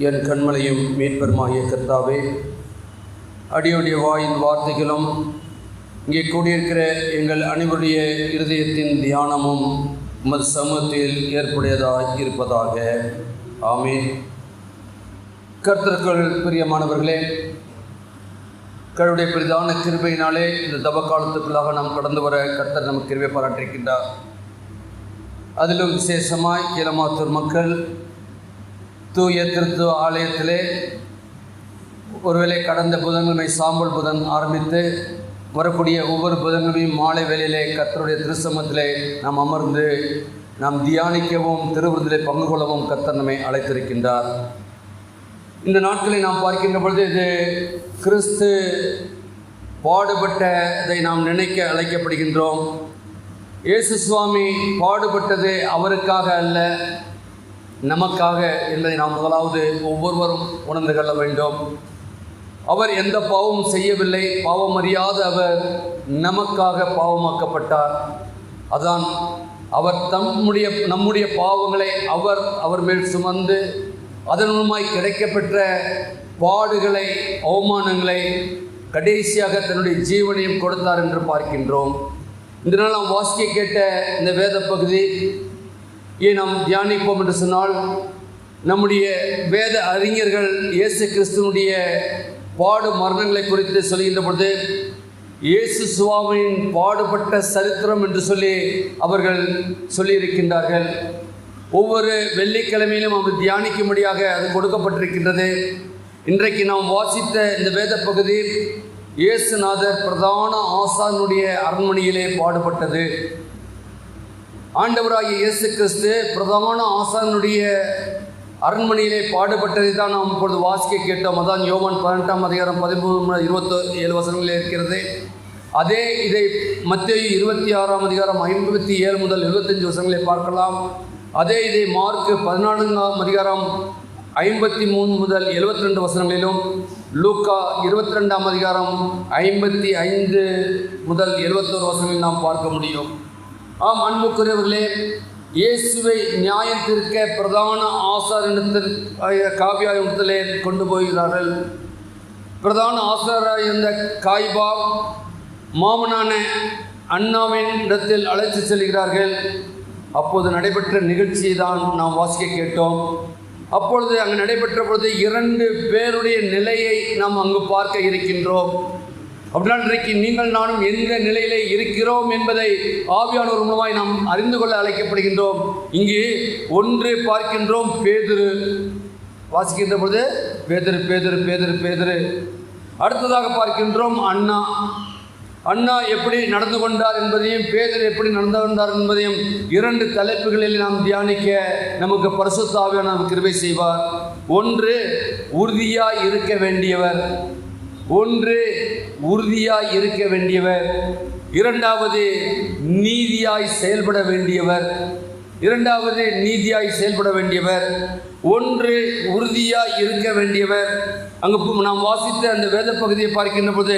என் கண்மலையும் மீட்பெருமாகிய கர்த்தாவே, அடியுடைய வாயின் வார்த்தைகளும் இங்கே கூடியிருக்கிற எங்கள் அனைவருடைய இருதயத்தின் தியானமும் உமது சமூகத்தில் ஏற்புடையதாய் இருப்பதாக. ஆமென். கர்த்தருக்குள் பிரியமானவர்களே, கடவுளுடைய பெரிதான கிருபையினாலே இந்த தப காலத்துக்குள்ளாக நாம் கடந்து வர கர்த்தர் நமக்கு கிருபை பாராட்டியிருக்கின்றார். அதிலும் விசேஷமாய் கீழமாத்தூர் மக்கள் தூய திருத்துவ ஆலயத்திலே ஒருவேளை கடந்த புதன்கிழமை சாம்பல் புதன் ஆரம்பித்து வரக்கூடிய ஒவ்வொரு புதன்கிழமையும் மாலை வேளையிலே கர்த்தருடைய திருச்சமத்திலே நாம் அமர்ந்து நாம் தியானிக்கவும் திருவிருந்திலே பங்கு கொள்ளவும் கர்த்தர் நம்மை அழைத்திருக்கின்றார். இந்த நாட்களை நாம் பார்க்கின்ற பொழுது இது கிறிஸ்து பாடுபட்டதை நாம் நினைக்க அழைக்கப்படுகின்றோம். இயேசு சுவாமி பாடுபட்டது அவருக்காக அல்ல, நமக்காக என்பதை நாம் முதலாவது ஒவ்வொருவரும் உணர்ந்து கொள்ள வேண்டும். அவர் எந்த பாவமும் செய்யவில்லை, பாவம் அறியாத அவர் நமக்காக பாவமாக்கப்பட்டார். அதான் அவர் நம்முடைய பாவங்களை அவர் மேல் சுமந்து அதன் மூலமாய் கிடைக்கப்பெற்ற பாடுகளை, அவமானங்களை, கடைசியாக தன்னுடைய ஜீவனையும் கொடுத்தார் என்று பார்க்கின்றோம். இந்த நாள் நாம் வாசிக்க கேட்ட இந்த வேத பகுதி ஏன் நாம் தியானிப்போம் என்று சொன்னால், நம்முடைய வேத அறிஞர்கள் இயேசு கிறிஸ்துவனுடைய பாடு மரணங்களை குறித்து சொல்கின்ற பொழுது இயேசு சுவாமியின் பாடுபட்ட சரித்திரம் என்று சொல்லி அவர்கள் சொல்லியிருக்கின்றார்கள். ஒவ்வொரு வெள்ளிக்கிழமையிலும் அவர் தியானிக்கும்படியாக அது கொடுக்கப்பட்டிருக்கின்றது. இன்றைக்கு நாம் வாசித்த இந்த வேத பகுதி இயேசுநாதர் பிரதான ஆசானுடைய அரண்மனையிலே பாடுபட்டது. ஆண்டவராகிய இயேசு கிறிஸ்து பிரதான ஆசானுடைய அரண்மனையிலே பாடுபட்டதை தான் நாம் இப்பொழுது வாசிக்க கேட்டோம். அதான் யோவான் 18ஆம் அதிகாரம் 13-27 வசனங்களில் இருக்கிறது. அதே இதை மத்தேயு 26ஆம் அதிகாரம் 57 முதல் 75 வசனங்களை பார்க்கலாம். அதே இதை மார்க்கு 14ஆம் அதிகாரம் 53 முதல் 72 வசனங்களிலும், லூக்கா 22ஆம் அதிகாரம் 55 முதல் 71 வசனங்களில் நாம் பார்க்க முடியும். ஆம் அன்புக்குரியவர்களே, இயேசுவை நியாயத்திற்க பிரதான ஆசாரியத்தில் காவியாயத்திலே கொண்டு போகிறார்கள். பிரதான ஆசாரியராக இருந்த காய்பா மாமனான அண்ணாவின் இடத்தில் அழைத்து செல்கிறார்கள். அப்போது நடைபெற்ற நிகழ்ச்சியை தான் நாம் வாசிக்க கேட்டோம். அப்பொழுது அங்கு நடைபெற்ற பொழுது 2 பேருடைய நிலையை நாம் அங்கு பார்க்க இருக்கின்றோம். அப்படினால் இன்றைக்கு நீங்கள் நானும் எந்த நிலையிலே இருக்கிறோம் என்பதை ஆவியானவர் மூலமாய் நாம் அறிந்து கொள்ள அழைக்கப்படுகின்றோம். இங்கு ஒன்று பார்க்கின்றோம், பேதுரு. வாசிக்கின்ற பொழுது பேதுரு பேதுரு பேதுரு பேதுரு. அடுத்ததாக பார்க்கின்றோம் அண்ணா எப்படி நடந்து கொண்டார் என்பதையும், பேதுரு எப்படி நடந்து கொண்டார் என்பதையும் 2 தலைப்புகளில் நாம் தியானிக்க நமக்கு பரிசுத்த ஆவியானவர் கிருபை செய்வார். ஒன்று உறுதியாய் இருக்க வேண்டியவர், இரண்டாவது நீதியாய் செயல்பட வேண்டியவர். ஒன்று உறுதியாய் இருக்க வேண்டியவர். அங்கு நாம் வாசித்த அந்த வேத பகுதியை பார்க்கின்ற போது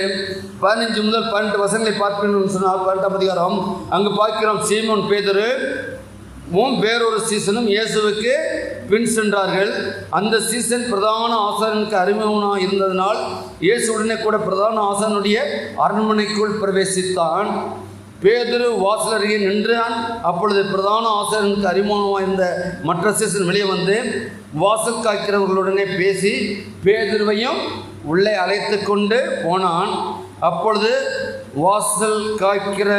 15 முதல் 18 வசனங்களை பார்க்கணும்னு சொன்னால் 18ஆம் அதிகாரம் அங்கு பார்க்கிறோம். சீமோன் பேதுரு வேறொரு சீசனும் இயேசுவுக்கு பின் சென்றார்கள். அந்த சீசன் பிரதான ஆசாரியனுக்கு அறிமுகமாக இருந்ததனால் இயேசு உடனே கூட பிரதான ஆசாரியனுடைய அரண்மனைக்குள் பிரவேசித்தான். பேதுரு வாசல் அருகே நின்றான். அப்பொழுது பிரதான ஆசாரியனுக்கு அறிமுகமாக இருந்த மற்ற சீசன் வெளியே வந்து வாசல் காக்கிறவர்களுடனே பேசி பேதுருவையும் உள்ளே அழைத்து கொண்டு போனான். அப்பொழுது வாசல் காக்கிற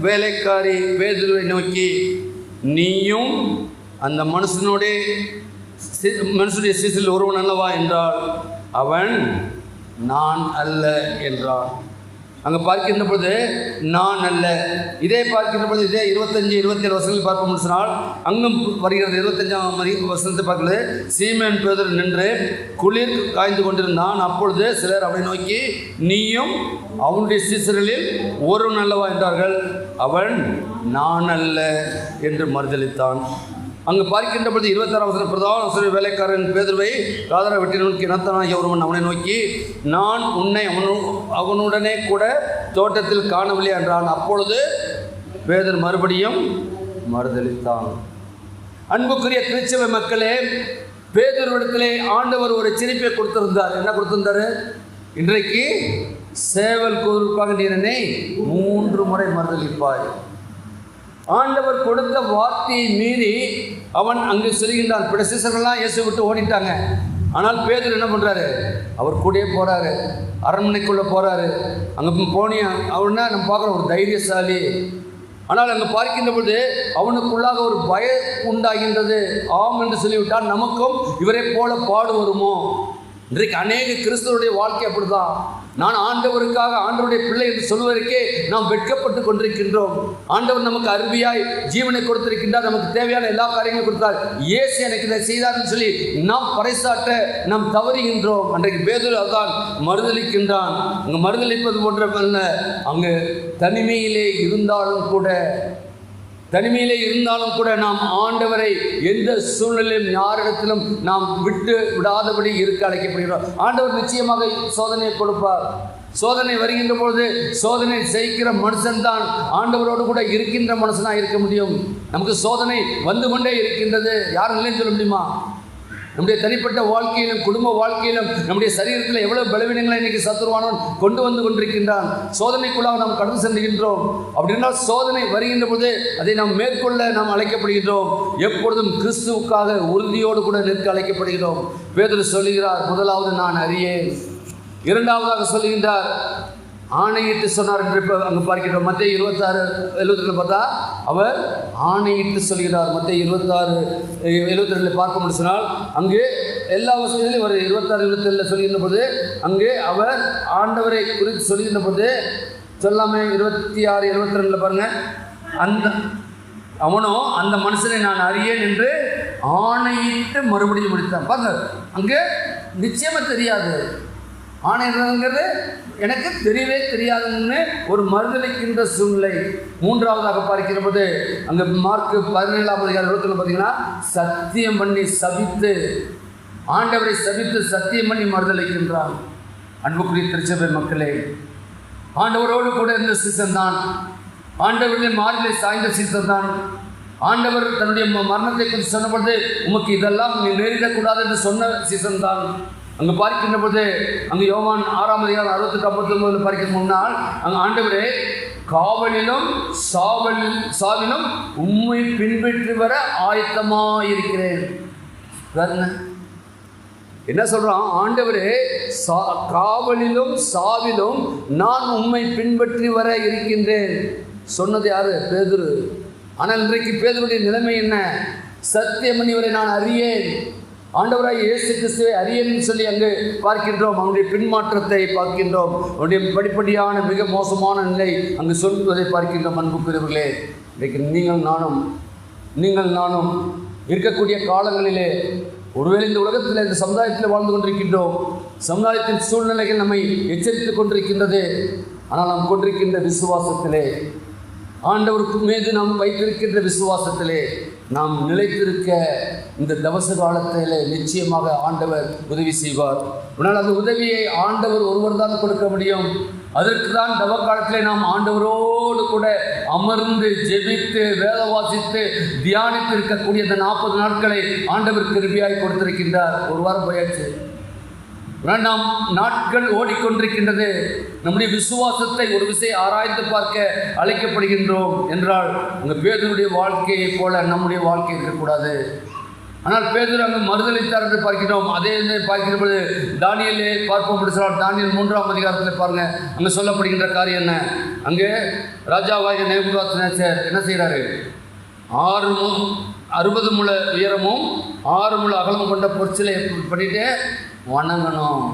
வேலைக்காரி பேதுருவை நோக்கி, நீயும் அந்த மனுஷனோடே மனுஷனுடைய சீசரில் ஒருவன் அல்லவா என்றால் அவன் நான் அல்ல என்றான். அங்கே பார்க்கின்ற பொழுது நான் அல்ல. இதே பார்க்கின்ற பொழுது இதே 25-27 வசனங்கள் பார்ப்போம் சொன்னால் அங்கும் வருகிறது. 25ஆம் வசனத்தை பார்க்கிறது. சீமோன் பேதுரு நின்று குளிர் காய்ந்து கொண்டிருந்தான். அப்பொழுது சிலர் அவனை நோக்கி நீயும் அவனுடைய சீசர்களில் ஒருவன் அல்லவா என்றார்கள். அவன் நான் அல்ல என்று மறுதலித்தான். அங்கு பார்க்கின்ற பொழுது 26ஆம் வசனம் பிரதான வேலைக்காரன் பேதுருவை காதர வெட்டினவனுக்கு இனத்தனாகிய ஒருவன் அவனை நோக்கி நான் உன்னை அவனுடனே கூட தோட்டத்தில் காணவில்லை என்றான். அப்பொழுது பேதுரு மறுபடியும் மறுதலித்தான். அன்புக்குரிய திருச்சபை மக்களே, பேதுருவிடத்திலே ஆண்டவர் ஒரு சிரிப்பை கொடுத்திருந்தார். என்ன கொடுத்திருந்தாரு? இன்றைக்கு சேவல் கூறுக்காக நீ என்னை 3 முறை மறுதலிப்பாய். ஆண்டவர் கொடுத்த வார்த்தையை மீறி அவன் அங்கு செல்கின்றான். பிற சீசர்கள்லாம் இயேசு விட்டு ஓடிட்டாங்க. ஆனால் பேதுரு என்ன பண்ணுறாரு? அவர் கூடயே போகிறாரு, அரண்மனைக்குள்ளே போகிறாரு. அங்கே போனியா அவனா நம்ம பார்க்குற ஒரு தைரியசாலி. ஆனால் அங்கே பார்க்கின்ற பொழுது அவனுக்குள்ளாக ஒரு பயம் உண்டாகின்றது. ஆம் என்று சொல்லிவிட்டால் நமக்கும் இவரை போல பாடு வருமோ? இன்றைக்கு அநேக கிறிஸ்தவருடைய வாழ்க்கை அப்படிதான். நான் ஆண்டவருக்காக ஆண்டவருடைய பிள்ளை என்று சொல்வதற்கே நாம் வெட்கப்பட்டு கொண்டிருக்கின்றோம். ஆண்டவர் நமக்கு அருமையாய் ஜீவனை கொடுத்திருக்கின்றார், நமக்கு தேவையான எல்லா காரியங்களும் கொடுத்தார். இயேசு எனக்கு இதை செய்தார்னு சொல்லி நாம் பறைசாற்ற நாம் தவறுகின்றோம். அன்றைக்கு பேதுரு அதான் மறுதலிக்கின்றான். அங்கே மறுதலிப்பது போன்ற அங்கு தனிமையிலே இருந்தாலும் கூட நாம் ஆண்டவரை எந்த சூழ்நிலையும் யாரிடத்திலும் நாம் விட்டு விடாதபடி இருக்க அழைக்கப்படுகிறோம். ஆண்டவர் நிச்சயமாக சோதனையை கொடுப்பார். சோதனை வருகின்ற பொழுது சோதனை செய்கிற மனுஷன்தான் ஆண்டவரோடு கூட இருக்கின்ற மனுஷனாக இருக்க முடியும். நமக்கு சோதனை வந்து கொண்டே இருக்கின்றது. யாரும் இல்லைன்னு சொல்ல முடியுமா? நம்முடைய தனிப்பட்ட வாழ்க்கையிலும் குடும்ப வாழ்க்கையிலும் நம்முடைய சரீரத்தில் எவ்வளவு பலவீனங்களை இன்னைக்கு சத்துருவானவன் கொண்டு வந்து கொண்டிருக்கின்றான். சோதனைக்குள்ளாக நாம் கடந்து செல்கின்றோம். அப்படின்னா சோதனை வருகின்ற பொழுது அதை நாம் மேற்கொள்ள நாம் அழைக்கப்படுகின்றோம். எப்பொழுதும் கிறிஸ்துவுக்காக உறுதியோடு கூட நிற்க அழைக்கப்படுகிறோம். பேதுரு சொல்லுகிறார், முதலாவது நான் அறியேன். இரண்டாவதாக சொல்லுகின்றார், ஆணையிட்டு சொன்னார் என்று அங்கு பார்க்கிறோம். மத்தேயு 26:72 பார்த்தா அவர் ஆணையிட்டு சொல்கிறார். மத்தேயு 26:72 பார்க்க முடியும் சொன்னால் அங்கு எல்லா வசதிகளையும் ஒரு 26-27 சொல்கின்ற போது அங்கு அவர் ஆண்டவரை குறித்து சொல்கின்ற போது சொல்லாமல் 26-72 பாருங்க. அவனோ அந்த மனுஷனை நான் அறியேன் என்று ஆணையிட்டு மறுபடியும் முடித்தான். பாருங்க, அங்கே நிச்சயமாக தெரியாது. ஆணைங்கிறது எனக்கு தெரியவே தெரியாதுன்னு ஒரு மறுதலிக்கின்ற சூழ்நிலை. மூன்றாவதாக பார்க்கிற போது அங்கே மார்க்கு 17ஆம் அதிகாரம் 21 பார்த்தீங்கன்னா சத்தியம் பண்ணி சபித்து, ஆண்டவரை சபித்து சத்தியம் பண்ணி மறுதலிக்கின்றான். அன்புக்குரிய திருச்சபை மக்களே, ஆண்டவரோடு கூட இருந்த சீசன் தான், ஆண்டவருடைய மார்பிலை சாய்ந்த சீசன் தான். ஆண்டவர் தன்னுடைய மரணத்தை குறித்து சொன்னபொழுது உமக்கு இதெல்லாம் நேரிடக்கூடாது என்று சொன்ன சீசன் தான். அங்கே பார்க்கின்ற போது அங்கே யோவான் 6ஆம் அதிகாரம் 68-59 பார்க்க முன்னால் அங்கே ஆண்டவரே காவலிலும் சாவிலும் உம்மை பின்பற்றி வர ஆயத்தமாயிருக்கிறேன். என்ன சொல்றான்? ஆண்டவரே காவலிலும் சாவிலும் நான் உம்மை பின்பற்றி வர இருக்கின்றேன். சொன்னது யாரு? பேதுரு. ஆனால் இன்றைக்கு பேதுருடைய நிலைமை என்ன? சத்தியமணி வரை நான் அறியேன், ஆண்டவராய் இயேசு கிறிஸ்துவை அறியேன்னு சொல்லி அங்கு பார்க்கின்றோம். அவனுடைய பின்மாற்றத்தை பார்க்கின்றோம். அவனுடைய படிப்படியான மிக மோசமான நிலை அங்கு சொல்வதை பார்க்கின்றோம். அன்புக்குரியவர்களே, இன்றைக்கு நீங்கள் நானும் இருக்கக்கூடிய காலங்களிலே ஒருவேளை இந்த உலகத்தில் இந்த சமுதாயத்தில் வாழ்ந்து கொண்டிருக்கின்றோம். சமுதாயத்தின் சூழ்நிலைகள் நம்மை எச்சரித்துக் கொண்டிருக்கின்றது. ஆனால் நாம் கொண்டிருக்கின்ற விசுவாசத்திலே, ஆண்டவருக்கு மீது நாம் வைத்திருக்கின்ற விசுவாசத்திலே நாம் நிலைத்திருக்க இந்த தவச காலத்திலே நிச்சயமாக ஆண்டவர் உதவி செய்வார். ஆனால் அந்த உதவியை ஆண்டவர் ஒருவர் தான் கொடுக்க முடியும். அதற்கு தான் தவ காலத்திலே நாம் ஆண்டவரோடு கூட அமர்ந்து ஜெபித்து வேத வாசித்து தியானித்து இருக்கக்கூடிய இந்த 40 நாட்களை ஆண்டவர் கிருபையாய் கொடுத்திருக்கின்றார். ஒரு வாரம் போயாச்சு. நாம் நாட்கள் ஓடிக்கொண்டிருக்கின்றது. நம்முடைய விசுவாசத்தை ஒரு விஷயம் ஆராய்ந்து பார்க்க அழைக்கப்படுகின்றோம் என்றால் அங்கே பேதுருடைய வாழ்க்கையை போல நம்முடைய வாழ்க்கை இருக்கக்கூடாது. ஆனால் பேதுரு அங்கு மறுதலித்தார் என்று பார்க்கிறோம். அதே பார்க்கிற பொழுது தானியேலே பார்ப்போம் என்று சொன்னால் தானியேல் 3ஆம் அதிகாரத்தில் பாருங்க, அங்கே சொல்லப்படுகின்ற காரியம் என்ன? அங்கே ராஜாவாகிய நேபுகாத்நேச்சர் என்ன செய்கிறாரு? 60 முழ உயரமும் 6 முழ அகலம் கொண்ட பொற்சிலை பண்ணிட்டு வணங்கணும்.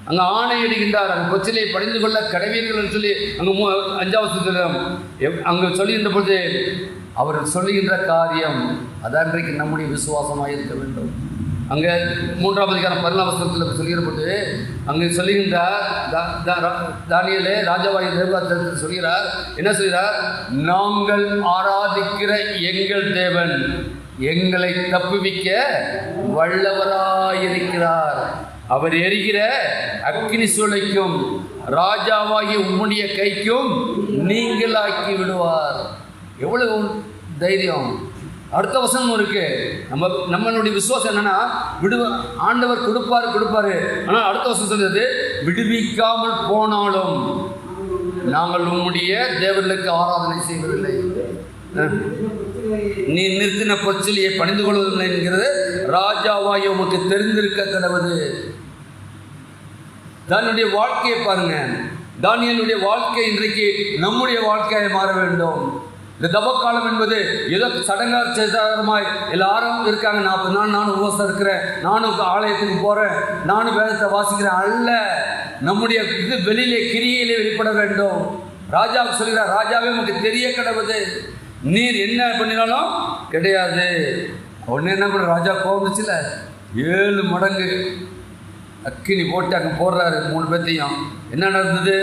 அங்கே ஆணை அடிக்கின்றார். அங்கே பொற்சிலையை பணிந்து கொள்ள கடவீர்கள் சொல்லி அங்கே 5வது அங்கே சொல்லுகின்ற பொழுது அவர் சொல்லுகின்ற காரியம் அதான் இன்றைக்கு நம்முடைய விசுவாசமாக இருக்க வேண்டும். அங்கே 3ஆம் அதிகாரம் 14ஆம் வசனத்தில் சொல்லுகிற பொழுது அங்கே சொல்லுகின்றார் தானியேலே ராஜாவாகி தேவகாரத்தில் சொல்கிறார். என்ன சொல்கிறார்? நாங்கள் ஆராதிக்கிற எங்கள் தேவன் எங்களை தப்புவிக்க வல்லவராயிருக்கிறார். அவர் எரிகிற அக்கினி சூளைக்கும் ராஜாவாகிய உம்முடைய கைக்கும் நீங்களாக்கி விடுவார். எவ்வளவு தைரியம்! அடுத்த வசனம் இருக்கு. நம்மளுடைய விசுவாசம் என்னன்னா ஆண்டவர் கொடுப்பாரு. ஆனால் அடுத்த வசனம் சொல்றது, விடுவிக்காமல் போனாலும் நாங்கள் உம்முடைய தேவர்களுக்கு ஆராதனை செய்வதில்லை. நீ நிறுத்தின பொற்சிலையை பணிந்து கொள்வதில்லை என்கிறது ராஜாவாய் உமக்கு தெரிந்திருக்க கடவுது. தானியேலுடைய வாழ்க்கையை பாருங்க. தானியேலுடைய வாழ்க்கை இன்றைக்கு நம்முடைய வாழ்க்கையை மாற வேண்டும். இந்த தபக்காலம் என்பது ஏதோ சடங்காச்சாரமாய் எல்லாரும் இருக்காங்க. 40 நாள் நானும் உபவாசம் இருக்கிறேன், நானும் ஆலயத்துக்கு போகிறேன், நானும் வேதத்தை வாசிக்கிறேன் அல்ல. நம்முடைய இது வெளியிலே கிரியிலே வெளிப்பட வேண்டும். ராஜாவுக்கு சொல்கிறார், ராஜாவே உங்களுக்கு தெரிய கடவுது, நீர் என்ன பண்ணினாலும் கிடையாது. உடனே என்ன பண்ண, ராஜா கோபந்துச்சுல 7 மடங்கு அக்கினி போட்டு அங்கே போடுறாரு 3 பேர்த்தையும். என்ன நடந்தது?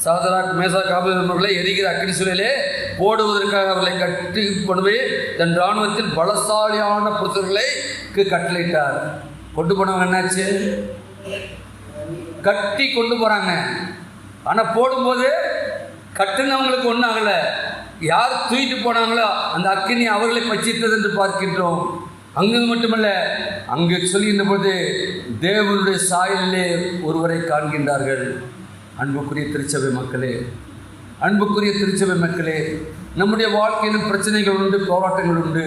சாதராக் மேசாக் ஆபேத்நேகோவை எரிகிற அக்கினி சூளையிலே போடுவதற்காக அவர்களை கட்டி கொண்டு போய் தன் இராணுவத்தில் பலசாலியான புருஷர்களுக்கு கட்டளையிட்டார். கொண்டு போனவங்க என்னாச்சு? கட்டி கொண்டு போகிறாங்க. ஆனால் போடும்போது கட்டுனவங்களுக்கு ஒன்றும் ஆகலை. யார் தூக்கிட்டு போனாங்களோ அந்த அக்கினி அவர்களை பச்சித்தது என்று பார்க்கின்றோம். அங்கு மட்டுமல்ல, அங்கு சொல்கின்ற போது தேவனுடைய சாயலிலே ஒருவரை காண்கின்றார்கள். அன்புக்குரிய திருச்சபை மக்களே, நம்முடைய வாழ்க்கையிலும் பிரச்சனைகள் உண்டு, போராட்டங்கள் உண்டு.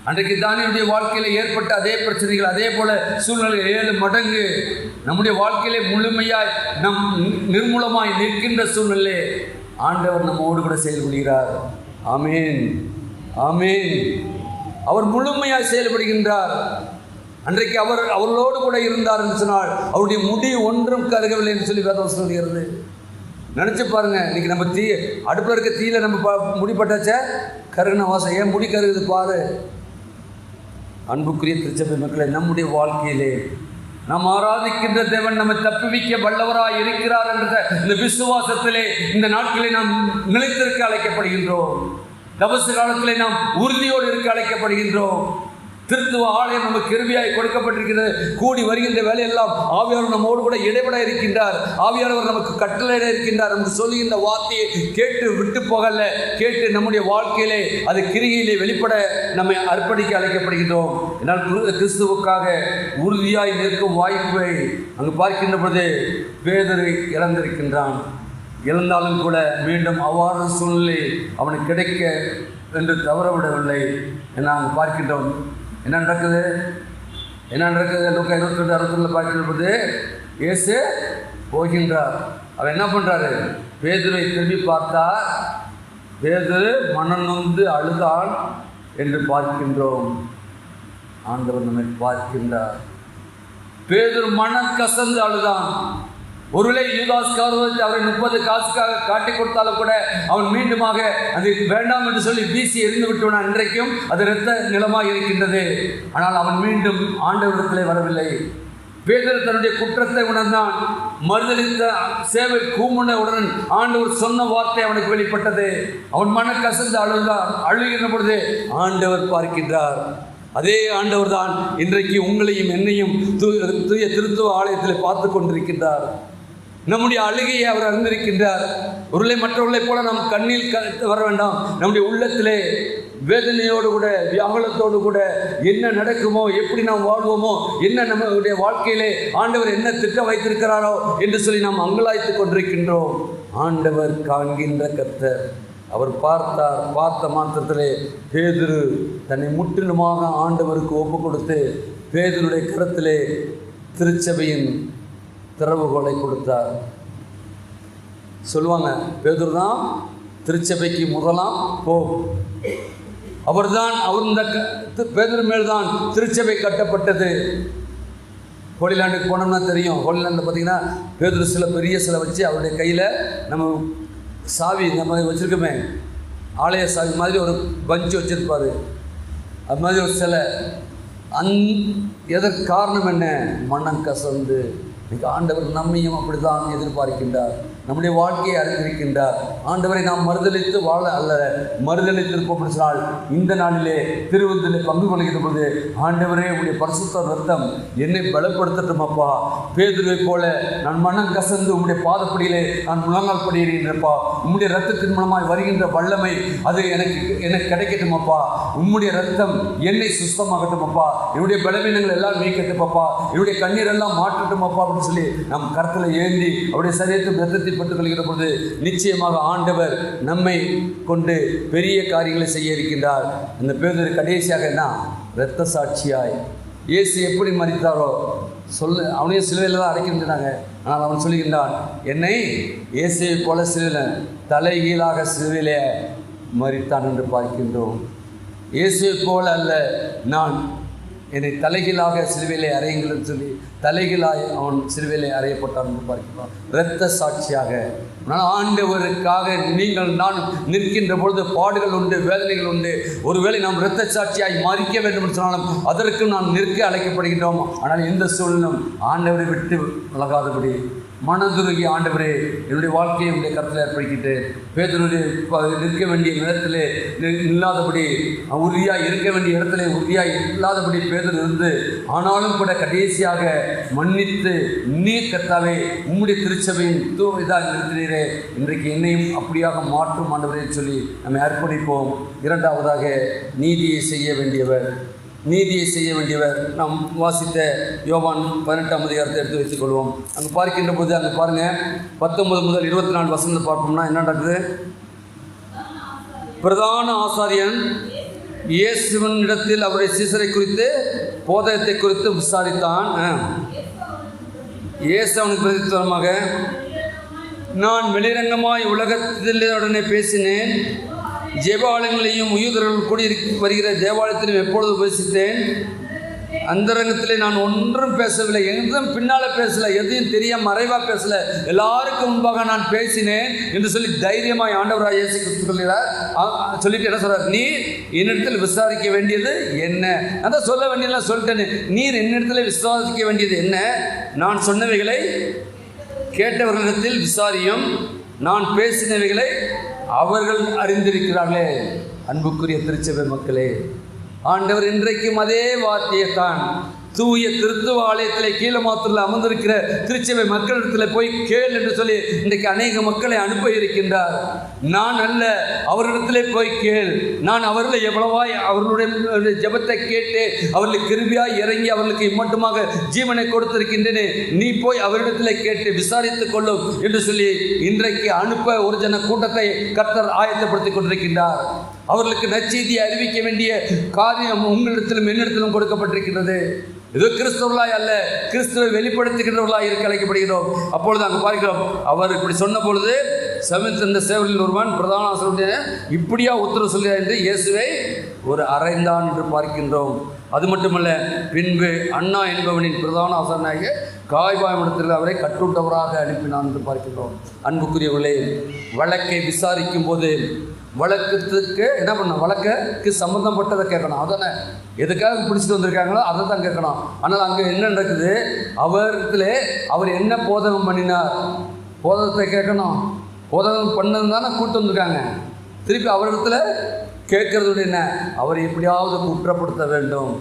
அன்றைக்கு தானியேலுடைய வாழ்க்கையில் ஏற்பட்ட அதே பிரச்சனைகள், அதே போல சூழ்நிலை 7 மடங்கு நம்முடைய வாழ்க்கையிலே முழுமையாய் நிர்மூலமாய் நிற்கின்ற சூழ்நிலை ஆண்டவர் நம்மோடு கூட செயல்படுகிறார். ஆமீன். அவர் முழுமையாய் செயல்படுகின்றார். அன்றைக்கு அவர்களோடு கூட இருந்தார் என்று சொன்னால் அவருடைய முடி ஒன்றும் கருகவில்லை என்று சொல்லி வேதம் சொல்கிறது. நினச்சி பாருங்க, இன்னைக்கு நம்ம அடுப்பில் இருக்க தீயில நம்ம முடிப்பட்டாச்ச கருகின வாசம், ஏன் முடி கருகுது பாரு. அன்புக்குரிய திருச்சபை மக்களை, நம்முடைய வாழ்க்கையிலே நாம் ஆராதிக்கின்ற தேவன் நம்மை தப்புவிக்க வல்லவராய் இருக்கிறார் என்ற இந்த விசுவாசத்திலே இந்த நாட்களை நாம் நிலைத்திருக்க அழைக்கப்படுகின்றோம். தபசு காலத்திலே நாம் உறுதியோடு இருக்க அழைக்கப்படுகின்றோம். திருத்துவ ஆலயம் நமக்கு கிருபையாய் கொடுக்கப்பட்டிருக்கிறது. கூடி வருகின்ற வேலையெல்லாம் ஆவியானவர் நம்மோடு கூட இடைபட இருக்கின்றார். ஆவியானவர் நமக்கு கட்டளையிட இருக்கின்றார் என்று சொல்லுகின்ற வார்த்தையை கேட்டு விட்டு போகல, கேட்டு நம்முடைய வாழ்க்கையிலே அது கிரியிலே வெளிப்பட நம்மை அர்ப்பணிக்க அழைக்கப்படுகின்றோம். என்னால் கிறிஸ்துவுக்காக உறுதியாய் நிற்கும் வாய்ப்பை அங்கு பார்க்கின்ற பொழுது பேதுரு இழந்திருக்கின்றான். இழந்தாலும் கூட மீண்டும் அவ்வாறு சூழ்நிலை அவனுக்கு கிடைக்க என்று தவறவிடவில்லை என நாங்கள் பார்க்கின்றோம். என்ன நடக்குது? லூக்கா 22:61 பார்க்கின்ற போது இயேசு போகின்றார். அவர் என்ன பண்ணுறாரு? பேதுருவை திரும்பி பார்த்தார். பேதுரு மனநொந்து அழுதான் என்று பார்க்கின்றோம். ஆண்டவர் நம்மை பார்க்கின்றார். பேதுரு மனம் கசந்து அழுதான். ஒருவேளை யூதாஸ் காரியத்தை அவரை 30 காசுக்காக காட்டி கொடுத்தாலும் கூட அவன் மீண்டுமாக அது வேண்டாம் என்று சொல்லி வீசி எரிந்து விட்டுவினான். இன்றைக்கும் அது இரத்த நிலமாக இருக்கின்றது. ஆனால் அவன் மீண்டும் ஆண்டவரிடத்திலே வரவில்லை. பேதுரு தன்னுடைய குற்றத்தை உணர்ந்தான். மறுதலித்த சேவை கூமுனவுடன் ஆண்டவர் சொன்ன வார்த்தை அவனுக்கு வெளிப்பட்டது. அவன் மன கசந்து அழுதான். அழுகின்ற பொழுது ஆண்டவர் பார்க்கின்றார். அதே ஆண்டவர் தான் இன்றைக்கு உங்களையும் என்னையும் தூய திருத்துவ ஆலயத்தில் பார்த்து கொண்டிருக்கின்றார். நம்முடைய அழுகையை அவர் அறிந்திருக்கின்றார். ஒருவேளை மற்றவர்களைப் போல நாம் கண்ணில் வர வேண்டாம். நம்முடைய உள்ளத்திலே வேதனையோடு கூட வியாகுலத்தோடு கூட என்ன நடக்குமோ, எப்படி நாம் வாழ்வோமோ, என்ன நம்முடைய வாழ்க்கையிலே ஆண்டவர் என்ன திட்டம் வைத்திருக்கிறாரோ என்று சொல்லி நாம் அங்கலாய்த்து கொண்டிருக்கின்றோம். ஆண்டவர் காண்கின்ற கர்த்தர். அவர் பார்த்த மாத்திரத்திலே பேதுரு தன்னை முற்றிலுமாக ஆண்டவருக்கு ஒப்பு கொடுத்து பேதுருடைய கரத்திலே திருச்சபையின் திறவுகோலை கொடுத்தார். சொல்லுவாங்க, பேதுரு தான் திருச்சபைக்கு முதலாம் போப். அவர் இந்த பேதுரு மேல் தான் திருச்சபை கட்டப்பட்டது. ஹோலிலாண்டுக்கு போனோம்னா தெரியும். ஹோலிலாண்டில் பார்த்தீங்கன்னா பேதுரு சிலை, பெரிய சிலை வச்சு அவருடைய கையில் நம்ம சாவி நம்ம வச்சுருக்கோமே, ஆலய சாவி மாதிரி ஒரு பஞ்சு வச்சுருப்பார். அது மாதிரி ஒரு சிலை. எதற்கு காரணம் என்ன? மனம் கசந்து. இன்றைக்கு ஆண்டவர் நம்மையும் அப்படி தான் எதிர்பார்க்கின்றார். நம்முடைய வாழ்க்கையை அறிந்திருக்கின்றார். ஆண்டவரை நாம் மறுதளித்து வாழ அல்ல, மறுதளித்திருப்போம் என்று சொன்னால் இந்த நாளிலே திருவிருந்திலே பங்கு கொள்கிற பொழுது, ஆண்டவரே உடைய பரிசுத்த ரத்தம் என்னை பலப்படுத்தட்டும் அப்பா. பேதுருவை போல நான் மனம் கசந்து உம்முடைய பாதப்படியிலே நான் முழங்கால் படியிறேன்ப்பா. உம்முடைய ரத்தத்தின் மூலமாய் வருகின்ற வல்லமை அது எனக்கு கிடைக்கட்டும் அப்பா. உம்முடைய ரத்தம் என்னை சுத்தமாகட்டும் அப்பா. என்னுடைய பலவீனங்கள் எல்லாம் நீக்கட்டும் அப்பா. என்னுடைய கண்ணீர் எல்லாம் மாற்றட்டும் அப்பா அப்படின்னு சொல்லி நம் கருத்தில் ஏந்தி அவருடைய சரீரத்தின் ரத்தத்தை பெற்றுக் கொள்கிற பொழுது நிச்சயமாக ஆண்டவர் நம்மை கொண்டு பெரிய காரியங்களை செய்ய இருக்கின்றார். அந்த பேதுரு கடைசியாக என்ன? இரத்த சாட்சியாய். இயேசு எப்படி மரித்தாரோ அவனையும் சிலுவையில் தான் அடைக்கின்றாங்க. ஆனால் அவன் சொல்லுகின்றான், என்னை இயேசுவை போல சிலுவையில் தலைகீழாக சிலுவையிலே மரித்தான் என்று பார்க்கின்றோம். இயேசுவை போல அல்ல, நான் என்னை தலைகீழாக சிலுவையிலே அறையுங்கள் என்று சொல்லி தலைகீழாய் அவன் சிலுவையிலே அறையப்பட்டான் என்று பார்க்கிறோம். இரத்த சாட்சியாக. ஆனால் ஆண்டவருக்காக நீங்கள் நான் நிற்கின்ற பொழுது பாடுகள் உண்டு, வேதனைகள் உண்டு. ஒருவேளை நாம் இரத்த சாட்சியாய் மறிக்க வேண்டும் என்று சொன்னாலும் அதற்கு நாம் நிற்க அழைக்கப்படுகின்றோம். ஆனால் எந்த சூழலும் ஆண்டவரை விட்டு விலகாதபடி மனதுருகி, ஆண்டவரே என்னுடைய வாழ்க்கையை உடைய கருத்தில் ஏற்படுத்திட்டு பேதுருடைய நிற்க வேண்டிய இடத்திலே இல்லாதபடி, உறுதியாக இருக்க வேண்டிய இடத்துல உறுதியாக இல்லாதபடி பேதுரு இருந்து, ஆனாலும் கூட கடைசியாக மன்னித்து, நீர் கர்த்தாவே உம்முடைய திருச்சபையின் இதாக நிறுத்தினீரே, இன்றைக்கு என்னையும் அப்படியாக மாற்றும் ஆண்டவரே சொல்லி நம்மை அர்ப்பணிப்போம். இரண்டாவதாக நீதியை செய்ய வேண்டியவர். நாம் வாசித்த யோவான் 18ஆம் அதிகாரத்தை எடுத்து வைத்துக் கொள்வோம். அங்கே பார்க்கின்ற போது அங்கே பாருங்கள், 19 முதல் 24 வசனத்தை பார்ப்போம்னா என்ன நடக்குது? பிரதான ஆசாரியன் இயேசுவின் இடத்தில் அவருடைய சீசரை குறித்து, போதகத்தை குறித்து விசாரித்தான். இயேசு அவனுக்கு பிரதித்துவமாக, நான் வெளிரங்கமாய் உலகத்திலுடனே பேசினேன், ஜெபாலயங்களையும் யூதர்கள் கூடி வருகிற தேவாலயத்திலும் எப்பொழுது உபதேசித்தேன். அந்தரங்கத்திலே நான் ஒன்றும் பேசவில்லை, எதுவும் பின்னால் பேசலை, எதையும் தெரிய மறைவாக பேசலை, எல்லாருக்கும் முன்பாக நான் பேசினேன் என்று சொல்லி தைரியமாய் ஆண்டவராக இயேசு கிறிஸ்து சொல்கிறார். சொல்லிட்டு என்ன சொல்கிறார்? நீர் என்னிடத்தில் விசாரிக்க வேண்டியது என்ன? அதான் சொல்ல வேண்டியதெல்லாம் சொல்லிட்டேன்னு. நீர் என்னிடத்தில் விசாரிக்க வேண்டியது என்ன? நான் சொன்னவைகளை கேட்டவர்களிடத்தில் விசாரியும், நான் பேசினவைகளை அவர்கள் அறிந்திருக்கிறார்களே. அன்புக்குரிய திருச்சபை மக்களே, ஆண்டவர் இன்றைக்கும் அதே வார்த்தையை தான் தூய திருத்துவ ஆலயத்தில் கீழே மாத்திரில் அமர்ந்திருக்கிற திருச்சபை மக்களிடத்தில் போய் கேள் என்று சொல்லி இன்றைக்கு அநேக மக்களை அனுப்ப இருக்கின்றார். நான் அல்ல, அவரிடத்திலே போய் கேள். நான் அவர்களை எவ்வளவாய் அவர்களுடைய ஜெபத்தை கேட்டு அவர்களுக்கு கிருபையாய் இறங்கி அவர்களுக்கு இம்மட்டுமாக ஜீவனை கொடுத்திருக்கின்றேனே, நீ போய் அவரிடத்தில் கேட்டு விசாரித்துக் கொள்ளும் என்று சொல்லி இன்றைக்கு அனுப்ப ஒரு ஜன கூட்டத்தை கர்த்தர் ஆயத்தப்படுத்திக் கொண்டிருக்கின்றார். அவர்களுக்கு நற்செய்தியை அறிவிக்க வேண்டிய காரியம் உங்களிடத்திலும் என்னிடத்திலும் கொடுக்கப்பட்டிருக்கின்றது. இது கிறிஸ்தவர்களாய் அல்ல, கிறிஸ்துவை வெளிப்படுத்துகின்றவர்களாய் இருக்க அழைக்கப்படுகிறோம். அப்பொழுது அங்கு பார்க்கிறோம், அவர் இப்படி சொன்ன பொழுது சமீப சேவலில் ஒருவன் பிரதான ஆசிரியருடைய இப்படியா உத்தரவு சொல்கிறார் என்று இயேசுவை ஒரு அறைந்தான் என்று பார்க்கின்றோம். அது மட்டுமல்ல, பின்பு அண்ணா என்பவனின் பிரதான ஆசாரியனாகிய காய்பாயமிடத்தில் அவரை கட்டுண்டவராக அனுப்பினான் என்று பார்க்கின்றோம். அன்புக்குரியவர்களே, வழக்கை விசாரிக்கும் போது வழக்கத்துக்கு என்ன பண்ணணும்? வழக்குக்கு சம்மந்தப்பட்டதை கேட்கணும். அதானே எதுக்காக பிடிச்சிட்டு வந்திருக்காங்களோ அதை தான் கேட்கணும். ஆனால் அங்கே என்ன நடக்குது? அவர் என்ன போதகம் பண்ணினார், போதகத்தை கேட்கணும். போதகம் பண்ணது தானே கூட்டு வந்திருக்காங்க. திருப்பி அவரிடத்துல கேட்கறது என்ன? அவரை எப்படியாவது குற்றப்படுத்த வேண்டும்.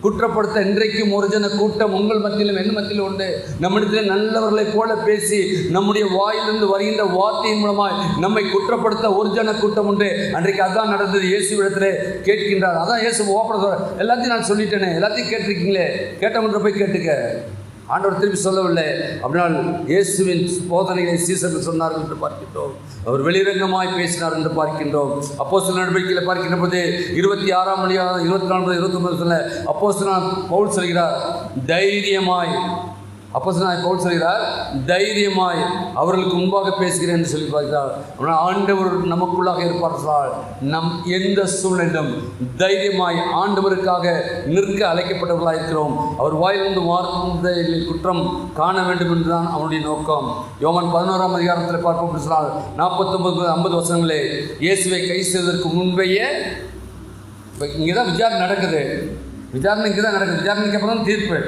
குற்றப்படுத்த இன்றைக்கும் ஒரு ஜன கூட்டம் உங்கள் மத்தியிலும் என் மத்தியிலும் உண்டு. நம்மிடத்தில் நல்லவர்களைப் போல பேசி நம்முடைய வாயிலிருந்து வருகின்ற வார்த்தையின் மூலமாய் நம்மை குற்றப்படுத்த ஒரு ஜன கூட்டம் உண்டு. அன்றைக்கு அதான் நடந்தது. இயேசுவிடத்திலே கேட்கின்றார். அதான் இயேசு ஓப்பன சொல்ற, எல்லாத்தையும் நான் சொல்லிட்டேனே, எல்லாத்தையும் கேட்டிருக்கீங்களே, கேட்டவன்ற போய் கேட்டுக்க. ஆண்டவர் திருப்பி சொல்லவில்லை. அப்படினால் இயேசுவின் போதனைகளை சீசர்கள் சொன்னார்கள் என்று பார்க்கின்றோம். அவர் வெளிரங்கமாய் பேசினார் என்று பார்க்கின்றோம். அப்போஸ்தலர் நடவடிக்கையில் பார்க்கின்ற போது 26ஆம் அதிகாரம் 24 29 அப்போஸ்தலர் பவுல் சொல்கிறார், தைரியமாய் அப்போஸ்தலனாகிய பவுல் சொல்கிறார், தைரியமாய் அவர்களுக்கு முன்பாக பேசுகிறேன் என்று சொல்லி பார்க்கிறார். ஆண்டவர் நமக்குள்ளாக இருப்பார்கள். நம் எந்த சூழ்நிலையிலும் தைரியமாய் ஆண்டவருக்காக நிற்க அழைக்கப்பட்டவர்களாக இருக்கிறோம். அவர் வாயிலிருந்து வார்த்தையில் குற்றம் காண வேண்டும் என்றுதான் அவனுடைய நோக்கம். யோவான் 11ஆம் அதிகாரத்தில் பார்ப்போம் சொன்னால் 49-50 வசனங்களே, இயேசுவை கை செய்வதற்கு முன்பேயே இங்கே தான் விசாரணை நடக்குது. விசாரணை இங்கே தான் நடக்குது. விசாரணைக்கு அப்புறம் தான் தீர்ப்பு.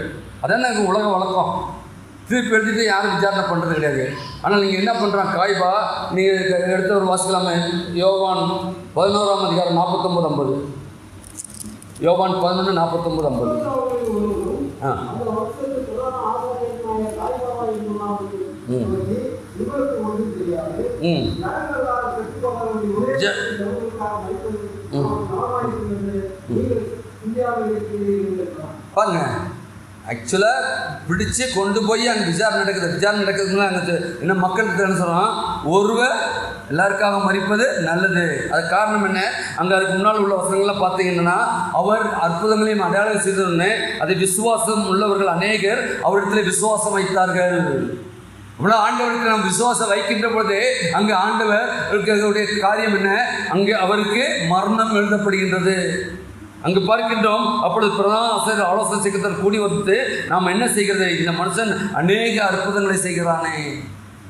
அதான் எனக்கு உலக வழக்கம். தீர்ப்பு எழுதிட்டு யாரும் விசாரணை பண்ணுறது கிடையாது. ஆனால் நீங்கள் என்ன பண்ணுறாங்க, காய்பா நீங்கள் எடுத்த ஒரு வாசிக்கலாமே, யோவான் 11ஆம் அதிகாரம் 49-50. யோவான் 11:49-50. பாருங்க, ஆக்சுவலாக பிடிச்சு கொண்டு போய் அங்கே விசாரணை நடக்குது. விசாரணை நடக்குதுன்னா அங்கே என்ன மக்களுக்கு என்ன சொல்கிறோம், ஒருவர் எல்லாருக்காக மறிப்பது நல்லது. அது காரணம் என்ன, அங்கே அதுக்கு முன்னால் உள்ள வசனங்கள்லாம் பார்த்தீங்கன்னா, அவர் அற்புதங்களையும் அடையாளம் செய்ததுன்னு அதை விசுவாசம் உள்ளவர்கள் அநேகர் அவரிடத்தில் விசுவாசம் வைத்தார்கள். இவ்வளோ ஆண்டவருக்கு நாம் விசுவாசம் வைக்கின்ற பொழுது அங்கே ஆண்டவருடைய காரியம் என்ன, அங்கே அவருக்கு மரணம் எழுதப்படுகின்றது. அங்கு பார்க்கின்றோம். அப்பொழுது பிரதான ஆசிரியர் ஆலோசனை சங்கத்தில் கூடி வந்து நாம் என்ன செய்கிறது, இந்த மனுஷன் அநேக அற்புதங்களை செய்கிறானே.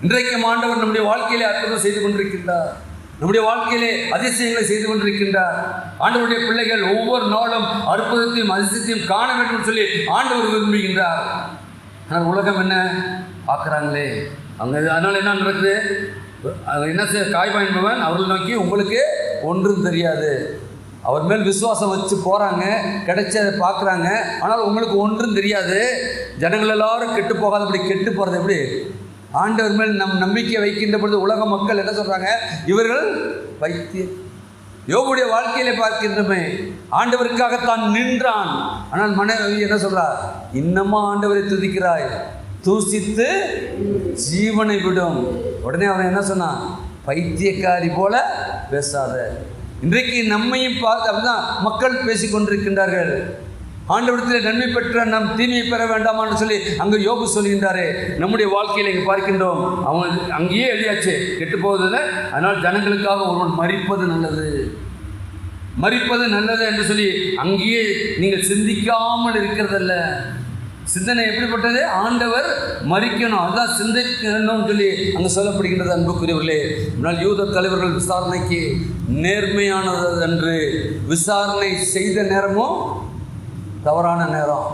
இன்றைக்கு ஆண்டவர் நம்முடைய வாழ்க்கையிலே அற்புதம் செய்து கொண்டிருக்கின்றார். நம்முடைய வாழ்க்கையிலே அதிசயங்களை செய்து கொண்டிருக்கின்றார். ஆண்டவருடைய பிள்ளைகள் ஒவ்வொரு நாளும் அற்புதத்தையும் அதிசயத்தையும் காண வேண்டும் சொல்லி ஆண்டவர் விரும்புகின்றார். ஆனால் உலகம் என்ன பார்க்குறாங்களே அங்கே. அதனால் என்ன நடக்குது, என்ன செய்ய, காய்பா என்பவன் அவர்கள் நோக்கி உங்களுக்கு ஒன்றும் தெரியாது. அவர் மேல் விசுவாசம் வச்சு போகிறாங்க, கிடைச்சதை பார்க்குறாங்க, ஆனால் உங்களுக்கு ஒன்றும் தெரியாது. ஜனங்கள் எல்லாரும் கெட்டு போகாதபடி கெட்டு போகிறது எப்படி, ஆண்டவர் மேல் நம்பிக்கை வைக்கின்ற பொழுது உலக மக்கள் என்ன சொல்கிறாங்க, இவர்கள் பைத்தியம். யோபுடைய வாழ்க்கையிலே பார்க்கின்றமே, ஆண்டவருக்காகத்தான் நின்றான். ஆனால் மனைவி என்ன சொல்கிறார், இன்னமா ஆண்டவரை துதிக்கிறாய், தூசித்து ஜீவனை விடும். உடனே அவன் என்ன சொன்னான், பைத்தியக்காரி போல பேசாத. இன்றைக்கு நம்மையும் பார்த்து அப்படிதான் மக்கள் பேசிக்கொண்டிருக்கின்றார்கள். ஆண்டவரிடத்தில் நன்மை பெற்ற நம் தீமையை பெற வேண்டாமான்னு சொல்லி அங்கே யோபு சொல்கின்றாரே. நம்முடைய வாழ்க்கையில் இங்கே பார்க்கின்றோம், அவங்க அங்கேயே எழுதியாச்சு கெட்டு போவதில்லை. அதனால் ஜனங்களுக்காக ஒருவன் மரிப்பது நல்லது, மரிப்பது நல்லது என்று சொல்லி அங்கேயே நீங்கள் சிந்திக்காமல் இருக்கிறதல்ல. சிந்தனை எப்படிப்பட்டது, ஆண்டவர் மரிக்கணும், அதுதான் சிந்திக்கணும்னு சொல்லி அங்கே சொல்லப்படுகின்றது. அன்புக்குரியவர்களே, முன்னால் யூத தலைவர்கள் விசாரணைக்கு நேர்மையானது என்று விசாரணை செய்த நேரமும் தவறான நேரம்.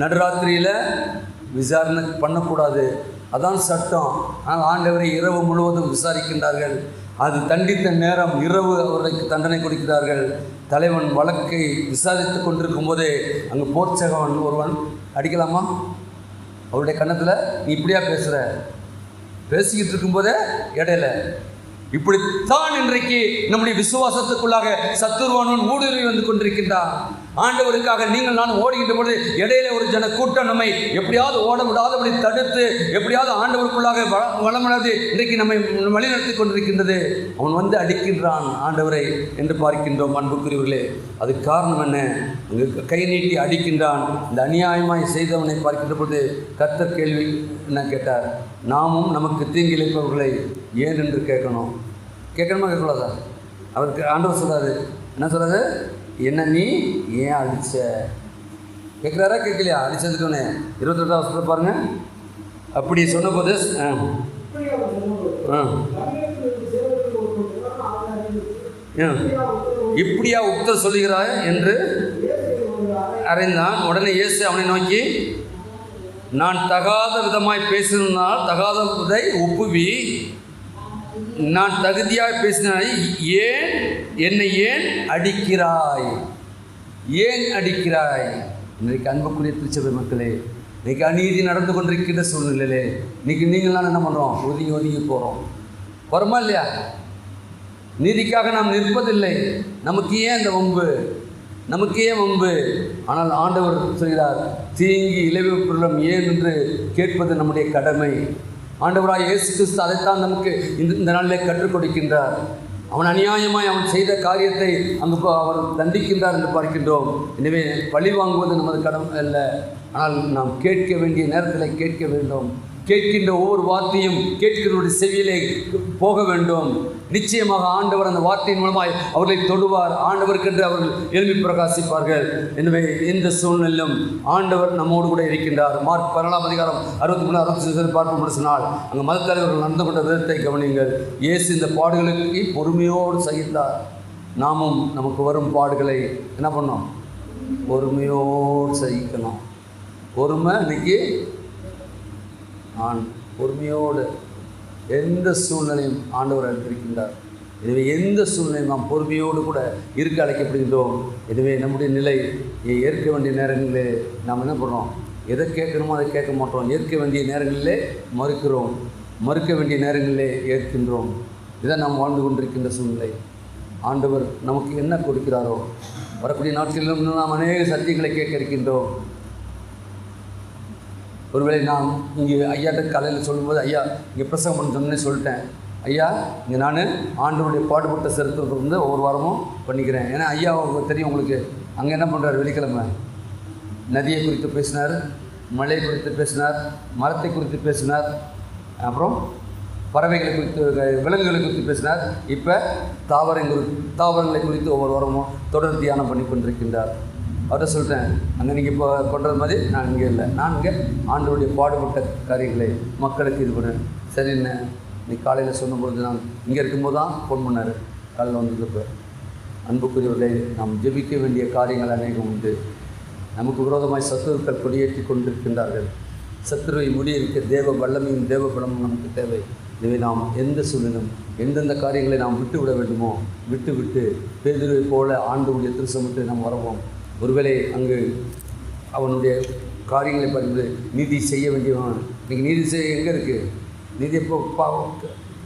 நடுராத்திரியில் விசாரணை பண்ணக்கூடாது, அதான் சட்டம். ஆனால் ஆண்டவரை இரவு முழுவதும் விசாரிக்கின்றார்கள். அது தண்டித்த நேரம் இரவு அவர்களுக்கு தண்டனை கொடுக்கிறார்கள். தலைவன் வழக்கை விசாரித்து கொண்டிருக்கும் போதே அங்கே போர்ச்சகவன் ஒருவன் அடிக்கலாமா, அவருடைய கன்னத்தில் நீ இப்படியா பேசுகிற, பேசிக்கிட்டு இருக்கும்போதே இடையில இப்படித்தான் இன்றைக்கு நம்முடைய விசுவாசத்துக்குள்ளாக சத்துருவானவன் ஊடுருவி வந்து கொண்டிருக்கின்றான். ஆண்டவருக்காக நீங்கள் நான் ஓடுகின்ற பொழுது இடையில ஒரு ஜன கூட்டம் நம்மை எப்படியாவது ஓட விடாதபடி தடுத்து எப்படியாவது ஆண்டவருக்குள்ளாக வளமனது இன்றைக்கு நம்மை வழிநடத்தி கொண்டிருக்கின்றது. அவன் வந்து அடிக்கின்றான் ஆண்டவரை என்று பார்க்கின்றோம். அன்புக்குரியவர்களே, அதுக்கு காரணம் என்ன, அங்கு கை நீட்டி அடிக்கின்றான். இந்த அநியாயமாய் செய்தவனை பார்க்கின்ற பொழுது கர்த்தர் கேள்வி என்ன கேட்டார், நாமும் நமக்கு தீங்கு இழைப்பவர்களை ஏன் என்று கேட்கணுமா கேட்கக்கூடாதா? அவருக்கு ஆண்டவர் சொல்றாரு, என்ன சொல்றாரு, என்ன நீ ஏன் அடிச்ச கேட்குறாரா கேட்கலையா? அடிச்சதுக்குன்னு 28ஆம் வருஷத்தை பாருங்க. அப்படி சொன்னபோது இப்படியா உத்தர் சொல்லுகிறாய் என்று அறிந்தான். உடனே இயேசு அவனை நோக்கி, நான் தகாத விதமாய் பேசினால் தகாததை ஒப்புவி, நான் தகுதியாக பேசினாய், ஏன் என்னை ஏன் அடிக்கிறாய், ஏன் அடிக்கிறாய்? இன்றைக்கு அன்புக்குரிய திருச்சபை மக்களே, இன்றைக்கு அநீதி நடந்து கொண்டிருக்கின்ற சூழ்நிலையிலே இன்றைக்கி நீங்களாம் என்ன பண்ணுறோம், ஒதுங்கி ஒதுங்கி போகிறோம். வருமா இல்லையா? நீதிக்காக நாம் நிற்பதில்லை. நமக்கு ஏன் அந்த வம்பு, நமக்கு ஏன் வம்பு? ஆனால் ஆண்டவர் சொல்கிறார், தீங்கி இளைவிப்புறம் ஏன் என்று கேட்பது நம்முடைய கடமை. ஆண்டவராய் இயேசு கிறிஸ்து அதைத்தான் நமக்கு இந்த நாளிலே கற்றுக் கொடுக்கின்றார். அவன் அநியாயமாய் அவன் செய்த காரியத்தை அங்கு அவர் தண்டிக்கின்றார் என்று பார்க்கின்றோம். எனவே பழி வாங்குவது நமது கடமை அல்ல, ஆனால் நாம் கேட்க வேண்டிய நேரத்தில் கேட்க வேண்டும். கேட்கின்ற ஒவ்வொரு வார்த்தையும் கேட்கிறவருடைய செவியிலே போக வேண்டும். நிச்சயமாக ஆண்டவர் அந்த வார்த்தையின் மூலமாய் அவர்களை தொடுவார். ஆண்டவருக்கென்று அவர்கள் எழுப்பி பிரகாசிப்பார்கள். எனவே இந்த சூழ்நிலையிலும் ஆண்டவர் நம்மோடு கூட இருக்கின்றார். மார்க் 14:63-66 பார்ப்போம் சொன்னால், அங்கே மத தலைவர்கள் நடந்து கொண்ட விதத்தை கவனியுங்கள். இயேசு இந்த பாடுகளுக்கு பொறுமையோடு சகித்தார். நாமும் நமக்கு வரும் பாடுகளை என்ன பண்ணோம்? பொறுமையோடு சகிக்கணும். பொறுமை இன்னைக்கு நான் பொறுமையோடு எந்த சூழ்நிலையும் ஆண்டவர் அழைத்திருக்கின்றார். எனவே எந்த சூழ்நிலையும் நாம் பொறுமையோடு கூட இருக்க அழைக்கப்படுகின்றோம். எனவே நம்முடைய நிலை ஏற்க வேண்டிய நேரங்களிலே நாம் என்ன பண்ணுறோம்? எதை கேட்கணுமோ அதை கேட்க மாட்டோம். ஏற்க வேண்டிய நேரங்களிலே மறுக்கிறோம், மறுக்க வேண்டிய நேரங்களிலே ஏற்கின்றோம். இதான் நாம் வாழ்ந்து கொண்டிருக்கின்ற சூழ்நிலை. ஆண்டவர் நமக்கு என்ன கொடுக்கிறாரோ, வரக்கூடிய நாட்களிலும் நாம் அநேக சத்தியங்களை கேட்க இருக்கின்றோம். ஒருவேளை நான் இங்கே ஐயாட்ட காலையில் சொல்லும்போது, ஐயா இங்கே பிரசங்கம் பண்ண சொன்னே சொல்லிட்டேன், ஐயா இங்கே நான் ஆண்டவருடைய பாடுபட்ட சரித்திரத்தை வந்து ஒவ்வொரு வாரமும் பண்ணிக்கிறேன். ஏன்னா ஐயா தெரியும் உங்களுக்கு, அங்கே என்ன பண்ணுறாரு? வெள்ளிக்கிழமை நதியை குறித்து பேசினார், மழை குறித்து பேசினார், மரத்தை குறித்து பேசினார், அப்புறம் பறவைகளை குறித்து, விலங்குகளை குறித்து பேசினார். இப்போ தாவரங்களை குறித்து ஒவ்வொரு வாரமும் தொடர் தியானம் பண்ணி கொண்டிருக்கின்றார். அவர்கிட்ட சொல்லிட்டேன், அங்கே நீங்கள் இப்போ பண்ணுறது மாதிரி நான் இங்கே இல்லை, நான் இங்கே ஆண்டவருடைய பாடுபட்ட காரியங்களை மக்களுக்கு இது பண்ணேன். சரிண்ணே, நீ காலையில் சொன்னபொழுது நான் இங்கே இருக்கும்போது தான் ஃபோன் பண்ணார். காலையில் வந்ததுக்கு அன்புக்குரியவர்களை நாம் ஜெபிக்க வேண்டிய காரியங்கள் அநேகம் உண்டு. நமக்கு விரோதமாய் சத்துருக்கள் கொடியேற்றி கொண்டிருக்கின்றார்கள். சத்துருவை முறியடிக்க தேவ வல்லமையும் தேவ பலமும் நமக்கு தேவை. எனவே நாம் எந்த சூழ்நிலும் எந்தெந்த காரியங்களை நாம் விட்டு விட வேண்டுமோ விட்டு பேதுருவை போல ஆண்டவருடைய திருச்சமத்தை நாம் வரவோம். ஒருவேளை அங்கு அவனுடைய காரியங்களை பார்க்கும்போது நீதி செய்ய வேண்டியவன், இன்றைக்கி நீதி செய்ய எங்கே இருக்குது? நீதி எப்போ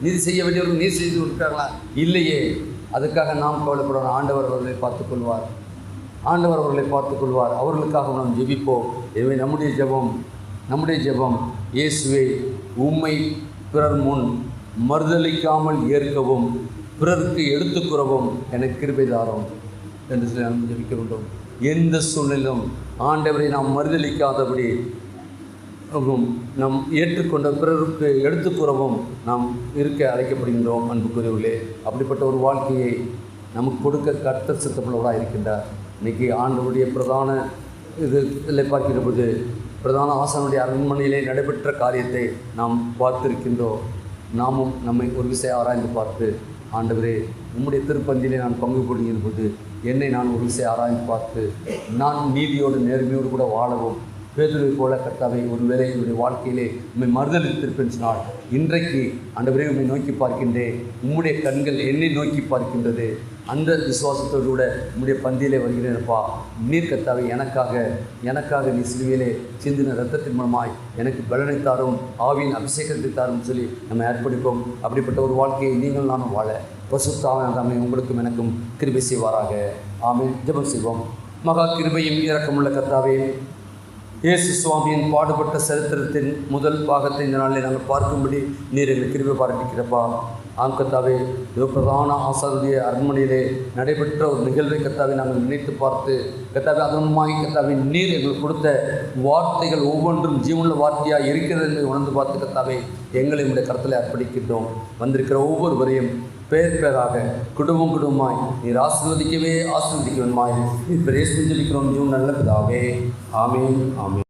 நீதி செய்ய வேண்டியவர்கள் நீதி செய்து கொடுக்குறாங்களா? இல்லையே. அதுக்காக நாம் கவலைப்படுவோம். ஆண்டவர் அவர்களை பார்த்துக்கொள்வார். ஆண்டவர் அவர்களை பார்த்துக்கொள்வார். அவர்களுக்காக நாம் ஜெபிப்போம். எனவே நம்முடைய ஜெபம் இயேசுவே, உம்மை பிறர் முன் மறுதளிக்காமல் ஏற்கவும் பிறருக்கு எடுத்துக்கூறவும் எனக்கு கிருபை தாரும் என்று சொல்லி நாம் ஜெபிக்க வேண்டும். எந்த சூழ்நிலையிலும் ஆண்டவரை நாம் மறுதளிக்காதபடி நாம் ஏற்றுக்கொண்ட பிறருக்கு எடுத்துக்கூறவும் நாம் இருக்க அழைக்கப்படுகின்றோம். அன்புக்குரியவர்களே, அப்படிப்பட்ட ஒரு வாழ்க்கையை நமக்கு கொடுக்க கர்த்தர் சித்தமுள்ளவராக இருக்கின்றார். இன்றைக்கி ஆண்டவருடைய பிரதான இதில் பார்க்கிற போது பிரதான ஆசானுடைய அரண்மனையிலே நடைபெற்ற காரியத்தை நாம் பார்த்திருக்கின்றோம். நாமும் நம்மை ஒரு விஷயம் ஆராய்ந்து பார்த்து, ஆண்டவரே உம்முடைய திருப்பந்தியிலே நான் பங்கு கொள்கிற போது என்னை நான் ஒரு விஷயம் ஆராய்ந்து பார்த்து நான் நீதியோடு நேர்மையோடு கூட வாழவும் பேதுருவை போல கர்த்தாவை ஒருவேளை என்னுடைய வாழ்க்கையிலே உண்மை மறுதளித்திருப்பேன் சொன்னால், இன்றைக்கு ஆண்டவரே உண்மை நோக்கி பார்க்கின்றேன், உம்முடைய கண்கள் என்னை நோக்கி பார்க்கின்றது. அந்த விசுவாசத்தோடு கூட உம்முடைய பந்தியிலே வருகிறேன்ப்பா. நீர் கர்த்தாவை எனக்காக நீ சிலுவையிலே சிந்தின இரத்தத்தின் மூலமாய் எனக்கு பலனை தாரும், ஆவியின் அபிஷேகத்தை தாரும் சொல்லி நம்ம அர்ப்பணிப்போம். அப்படிப்பட்ட ஒரு வாழ்க்கையை நீங்கள் நானும் வாழ பசுத்தாமே உங்களுக்கும் எனக்கும் கிருபை செய்வாராக. ஆமென். ஜெபம் செய்வோம். மகா கிருபையும் இரக்கமுள்ள கர்த்தாவே, இயேசு சுவாமியின் பாடுபட்ட சரித்திரத்தின் முதல் பாகத்தை இந்த நாளில் நாங்கள் பார்க்கும்படி நீர் எங்கள் கிருபை பாராட்டிக்கிறப்பா. கர்த்தாவே, பிரதான ஆசாருடைய அரண்மனையிலே நடைபெற்ற ஒரு நிகழ்வை கர்த்தாவை நாங்கள் நினைத்து பார்த்து கர்த்தாவே, அதனுமாய் கர்த்தாவே நீர் எங்களுக்கு கொடுத்த வார்த்தைகள் ஒவ்வொன்றும் ஜீவனுள்ள வார்த்தையாக இருக்கிறது என்று உணர்ந்து பார்த்து கர்த்தாவே எங்களை உடைய கருத்தில் அர்ப்பணிக்கின்றோம். வந்திருக்கிற ஒவ்வொருவரையும் பேராக குடும்பமாய் நீர் ஆசீர்வதிக்க வேண்டுமாய் நீர் பிரேசிக்கிறோம். நல்ல பிதாவே. ஆமென். ஆமென்.